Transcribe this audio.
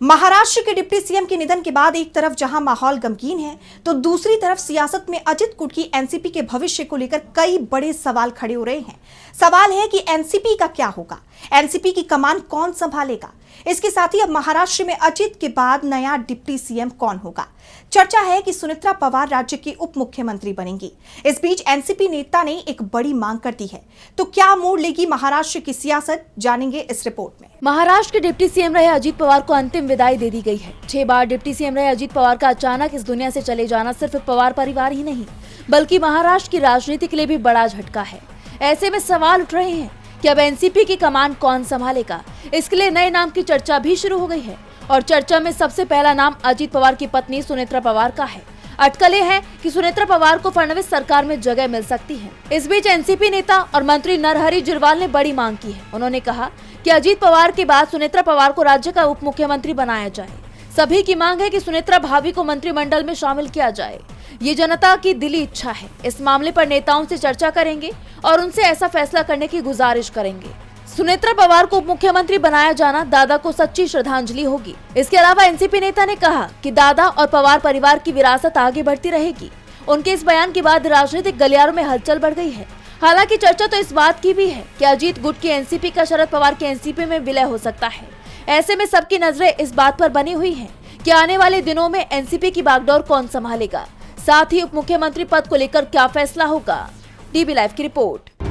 महाराष्ट्र के deputy CM के निधन के बाद एक तरफ जहां माहौल गमगीन है, तो दूसरी तरफ सियासत में अजित गुट की एनसीपी के भविष्य को लेकर कई बड़े सवाल खड़े हो रहे हैं। सवाल है कि एनसीपी का क्या होगा, एनसीपी की कमान कौन संभालेगा। इसके साथ ही अब महाराष्ट्र में अजित के बाद नया डिप्टी सीएम कौन होगा। चर्चा है कि सुनेत्रा पवार राज्य की उप मुख्यमंत्री बनेंगी। इस बीच एनसीपी नेता ने एक बड़ी मांग कर दी है, तो क्या मोड़ लेगी महाराष्ट्र की सियासत, जानेंगे इस रिपोर्ट में। महाराष्ट्र के डिप्टी सीएम रहे अजित पवार को अंतिम विदाई दे दी गई है। 6 बार डिप्टी सीएम रहे अजित पवार का अचानक इस दुनिया से चले जाना सिर्फ पवार परिवार ही नहीं, बल्कि महाराष्ट्र की राजनीति के लिए भी बड़ा झटका है। ऐसे में सवाल उठ रहे हैं कि अब एनसीपी की कमान कौन संभालेगा। इसके लिए नए नाम की चर्चा भी शुरू हो गई है और चर्चा में सबसे पहला नाम अजित पवार की पत्नी सुनेत्रा पवार का है। अटकलें हैं कि सुनेत्रा पवार को फडणवीस सरकार में जगह मिल सकती है। इस बीच एनसीपी नेता और मंत्री नरहरी झिरवाल ने बड़ी मांग की है। उन्होंने कहा कि अजित पवार के बाद सुनेत्रा पवार को राज्य का उप मुख्यमंत्री बनाया जाए। सभी की मांग है कि सुनेत्रा भाभी को मंत्रिमंडल में शामिल किया जाए। ये जनता की दिली इच्छा है। इस मामले पर नेताओं से चर्चा करेंगे और उनसे ऐसा फैसला करने की गुजारिश करेंगे। सुनेत्रा पवार को उप मुख्यमंत्री बनाया जाना दादा को सच्ची श्रद्धांजलि होगी। इसके अलावा एनसीपी नेता ने कहा कि दादा और पवार परिवार की विरासत आगे बढ़ती रहेगी। उनके इस बयान के बाद राजनीतिक गलियारों में हलचल बढ़ गई है। हालांकि चर्चा तो इस बात की भी है कि अजित गुट की एनसीपी का शरद पवार की एनसीपी में विलय हो सकता है। ऐसे में सबकी नजरें इस बात पर बनी हुई है कि आने वाले दिनों में एनसीपी की बागडोर कौन संभालेगा, साथ ही उप मुख्यमंत्री पद को लेकर क्या फैसला होगा। डीबी लाइव की रिपोर्ट।